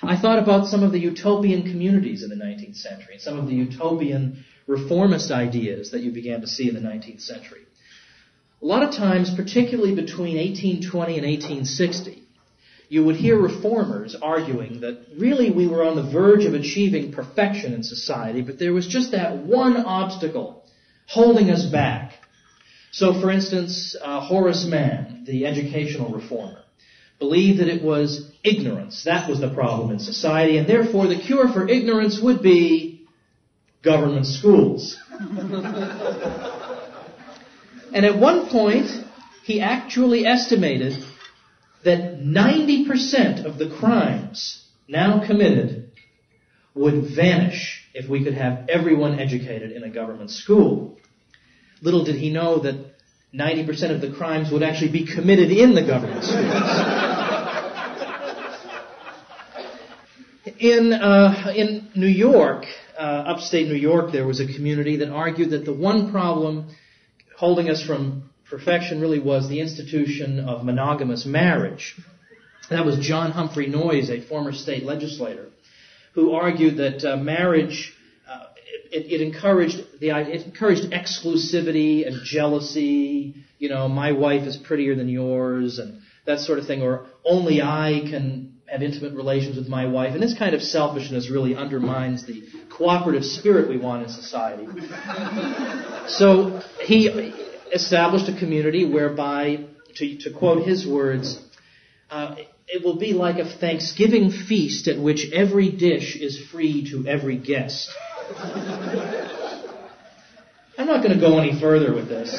I thought about some of the utopian communities in the 19th century, some of the utopian reformist ideas that you began to see in the 19th century. A lot of times, particularly between 1820 and 1860, you would hear reformers arguing that really we were on the verge of achieving perfection in society, but there was just that one obstacle holding us back. So, for instance, Horace Mann, the educational reformer, believed that it was ignorance. That was the problem in society, and therefore the cure for ignorance would be government schools. And at one point, he actually estimated that 90% of the crimes now committed would vanish if we could have everyone educated in a government school. Little did he know that 90% of the crimes would actually be committed in the government schools. In New York, upstate New York, there was a community that argued that the one problem holding us from perfection really was the institution of monogamous marriage. That was John Humphrey Noyes, a former state legislator, who argued that marriage it encouraged exclusivity and jealousy. You know, my wife is prettier than yours, and that sort of thing, or only I can have intimate relations with my wife. And this kind of selfishness really undermines the cooperative spirit we want in society. So he established a community whereby, to quote his words, it will be like a Thanksgiving feast at which every dish is free to every guest. I'm not going to go any further with this.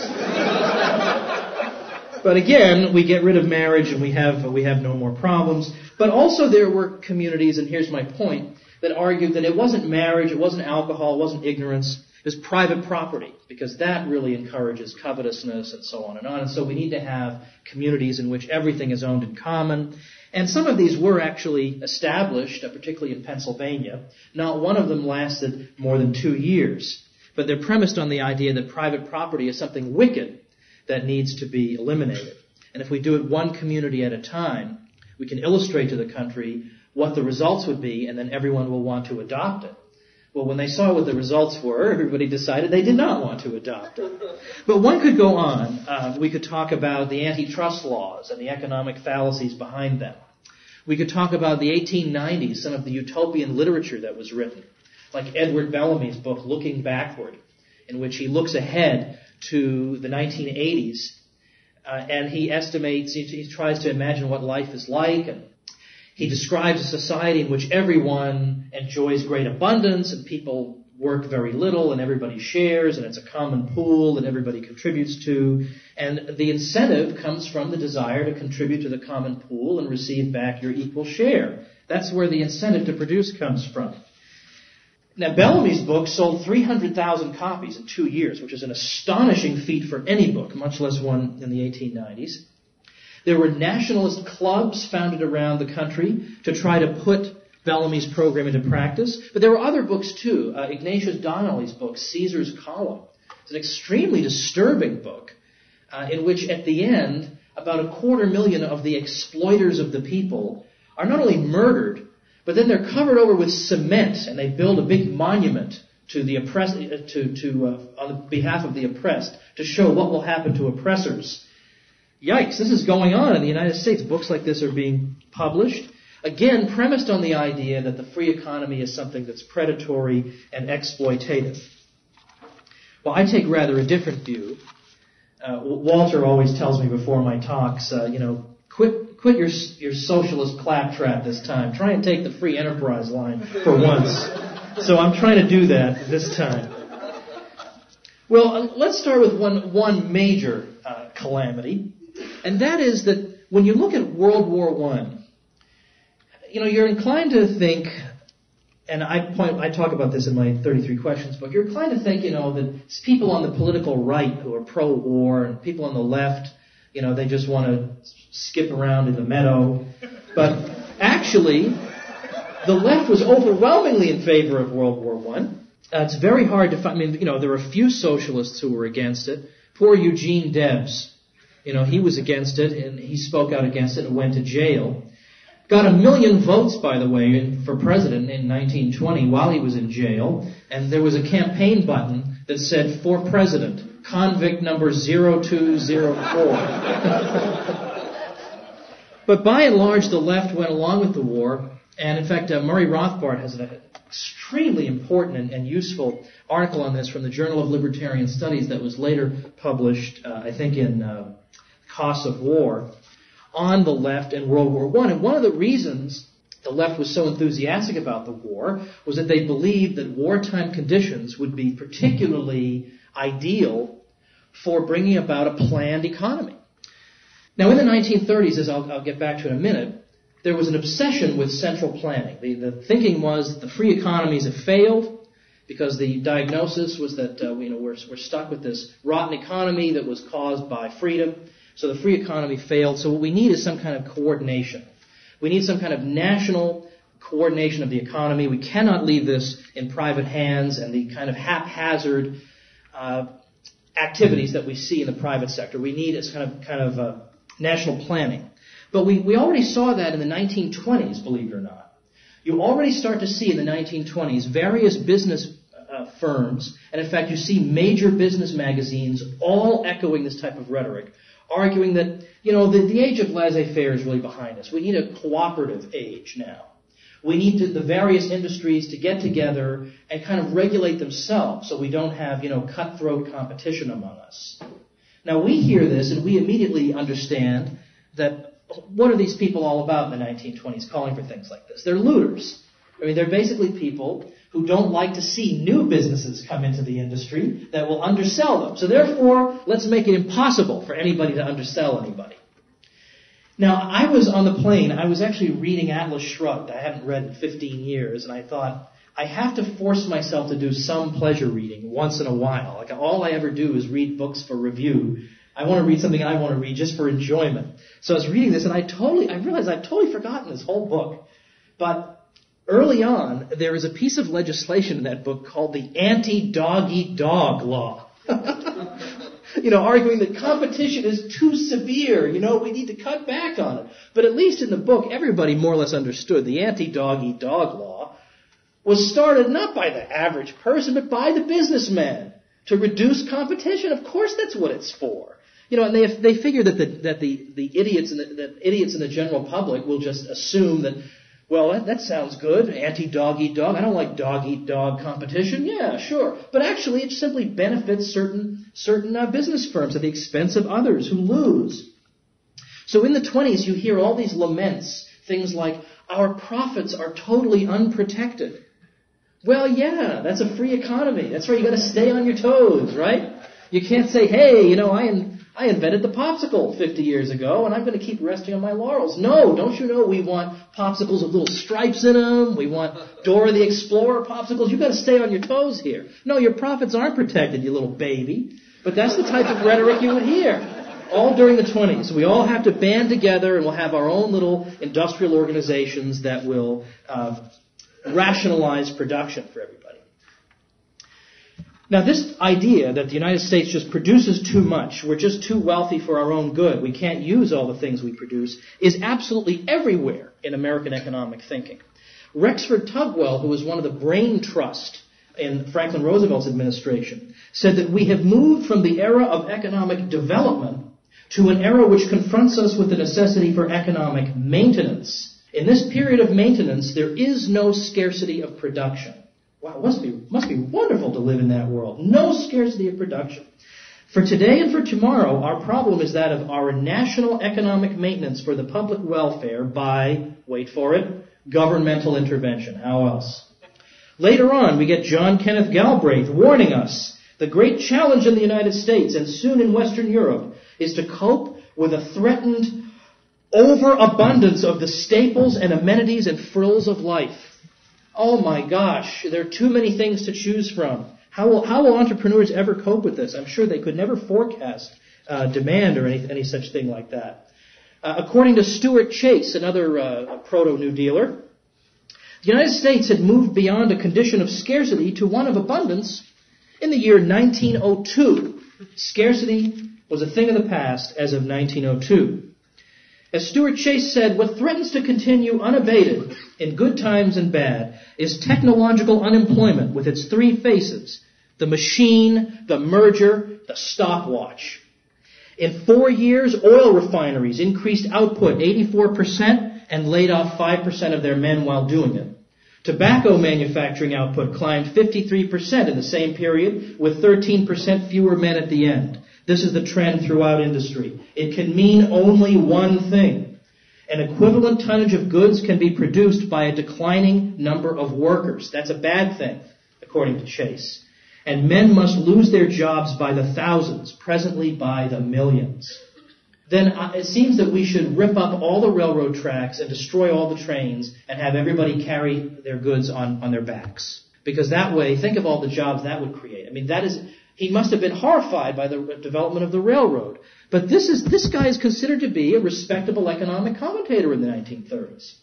But again, we get rid of marriage and we have no more problems. But also there were communities, and here's my point, that argued that it wasn't marriage, it wasn't alcohol, it wasn't ignorance, it was private property, because that really encourages covetousness and so on and on. And so we need to have communities in which everything is owned in common. And some of these were actually established, particularly in Pennsylvania. Not one of them lasted more than 2 years. But they're premised on the idea that private property is something wicked that needs to be eliminated. And if we do it one community at a time, we can illustrate to the country what the results would be, and then everyone will want to adopt it. Well, when they saw what the results were, everybody decided they did not want to adopt it. But one could go on. We could talk about the antitrust laws and the economic fallacies behind them. We could talk about the 1890s, some of the utopian literature that was written, like Edward Bellamy's book, Looking Backward, in which he looks ahead to the 1980s, and he estimates, he tries to imagine what life is like, and he describes a society in which everyone enjoys great abundance and people work very little and everybody shares and it's a common pool that everybody contributes to. And the incentive comes from the desire to contribute to the common pool and receive back your equal share. That's where the incentive to produce comes from. Now, Bellamy's book sold 300,000 copies in 2 years, which is an astonishing feat for any book, much less one in the 1890s. There were nationalist clubs founded around the country to try to put Bellamy's program into practice. But there were other books, too. Ignatius Donnelly's book, Caesar's Column. It's an extremely disturbing book in which, at the end, about 250,000 of the exploiters of the people are not only murdered, but then they're covered over with cement, and they build a big monument to the oppressed, on behalf of the oppressed, to show what will happen to oppressors. Yikes, this is going on in the United States. Books like this are being published. Again, premised on the idea that the free economy is something that's predatory and exploitative. Well, I take rather a different view. Walter always tells me before my talks, quit your socialist claptrap this time. Try and take the free enterprise line for once. So I'm trying to do that this time. Well, let's start with one major calamity. And that is that when you look at World War I, you're inclined to think, and I talk about this in my 33 Questions book, you're inclined to think, that people on the political right who are pro-war and people on the left, they just want to skip around in the meadow. But actually, the left was overwhelmingly in favor of World War I. It's very hard to find, there were a few socialists who were against it. Poor Eugene Debs. He was against it, and he spoke out against it and went to jail. Got 1 million votes, by the way, for president in 1920 while he was in jail. And there was a campaign button that said, "For President, convict number 0204. But by and large, the left went along with the war. And in fact, Murray Rothbard has an extremely important and useful article on this from the Journal of Libertarian Studies that was later published, I think, in Costs of War, on the left and World War I. And one of the reasons the left was so enthusiastic about the war was that they believed that wartime conditions would be particularly ideal for bringing about a planned economy. Now, in the 1930s, as I'll get back to in a minute, there was an obsession with central planning. The thinking was that the free economies have failed because the diagnosis was that we're stuck with this rotten economy that was caused by freedom. So the free economy failed. So what we need is some kind of coordination. We need some kind of national coordination of the economy. We cannot leave this in private hands and the kind of haphazard activities that we see in the private sector. We need this kind of national planning. But we already saw that in the 1920s, believe it or not. You already start to see in the 1920s various business firms, and in fact you see major business magazines all echoing this type of rhetoric, arguing that, the age of laissez-faire is really behind us. We need a cooperative age now. We need the various industries to get together and kind of regulate themselves so we don't have, cutthroat competition among us. Now we hear this and we immediately understand that what are these people all about in the 1920s calling for things like this? They're looters. I mean, they're basically people who don't like to see new businesses come into the industry that will undersell them. So therefore, let's make it impossible for anybody to undersell anybody. Now, I was on the plane. I was actually reading Atlas Shrugged. I haven't read in 15 years, and I thought, I have to force myself to do some pleasure reading once in a while. Like, all I ever do is read books for review. I want to read something I want to read just for enjoyment. So I was reading this, and I realized I'd totally forgotten this whole book. But early on, there is a piece of legislation in that book called the Anti-Dog-Eat-Dog Law. Arguing that competition is too severe. We need to cut back on it. But at least in the book, everybody more or less understood the Anti-Dog-Eat-Dog Law was started not by the average person, but by the businessman to reduce competition. Of course that's what it's for. And they figure that the idiots in the general public will just assume that, well, that sounds good, anti-dog-eat-dog. I don't like dog-eat-dog competition. Yeah, sure. But actually, it simply benefits certain business firms at the expense of others who lose. So in the 20s, you hear all these laments, things like, our profits are totally unprotected. Well, yeah, that's a free economy. That's where you got to stay on your toes, right? You can't say, hey, I invented the popsicle 50 years ago, and I'm going to keep resting on my laurels. No, don't you know we want popsicles with little stripes in them? We want Dora the Explorer popsicles. You've got to stay on your toes here. No, your profits aren't protected, you little baby. But that's the type of rhetoric you would hear all during the 20s. We all have to band together, and we'll have our own little industrial organizations that will rationalize production for everybody. Now, this idea that the United States just produces too much, we're just too wealthy for our own good, we can't use all the things we produce, is absolutely everywhere in American economic thinking. Rexford Tugwell, who was one of the brain trust in Franklin Roosevelt's administration, said that we have moved from the era of economic development to an era which confronts us with the necessity for economic maintenance. In this period of maintenance, there is no scarcity of production. Wow, it must be wonderful to live in that world. No scarcity of production. For today and for tomorrow, our problem is that of our national economic maintenance for the public welfare by, wait for it, governmental intervention. How else? Later on, we get John Kenneth Galbraith warning us, the great challenge in the United States and soon in Western Europe is to cope with a threatened overabundance of the staples and amenities and frills of life. Oh my gosh, there are too many things to choose from. How will entrepreneurs ever cope with this? I'm sure they could never forecast demand or any such thing like that. According to Stuart Chase, another proto-New Dealer, the United States had moved beyond a condition of scarcity to one of abundance in the year 1902. Scarcity was a thing of the past as of 1902. As Stuart Chase said, what threatens to continue unabated in good times and bad is technological unemployment with its three faces: the machine, the merger, the stopwatch. In 4 years, oil refineries increased output 84% and laid off 5% of their men while doing it. Tobacco manufacturing output climbed 53% in the same period, with 13% fewer men at the end. This is the trend throughout industry. It can mean only one thing. An equivalent tonnage of goods can be produced by a declining number of workers. That's a bad thing, according to Chase. And men must lose their jobs by the thousands, presently by the millions. Then it seems that we should rip up all the railroad tracks and destroy all the trains and have everybody carry their goods on their backs. Because that way, think of all the jobs that would create. I mean, he must have been horrified by the development of the railroad. But this guy is considered to be a respectable economic commentator in the 1930s.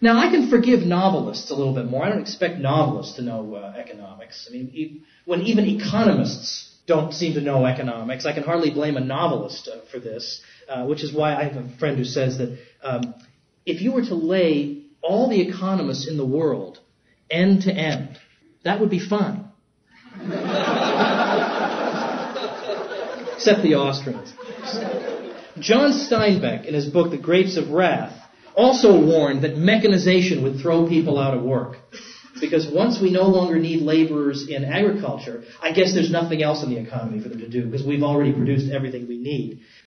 Now, I can forgive novelists a little bit more. I don't expect novelists to know economics. I mean, when even economists don't seem to know economics, I can hardly blame a novelist for this, which is why I have a friend who says that if you were to lay all the economists in the world end to end, that would be fine. Except the Austrians. John Steinbeck, in his book The Grapes of Wrath, also warned that mechanization would throw people out of work. Because once we no longer need laborers in agriculture, I guess there's nothing else in the economy for them to do, because we've already produced everything we need.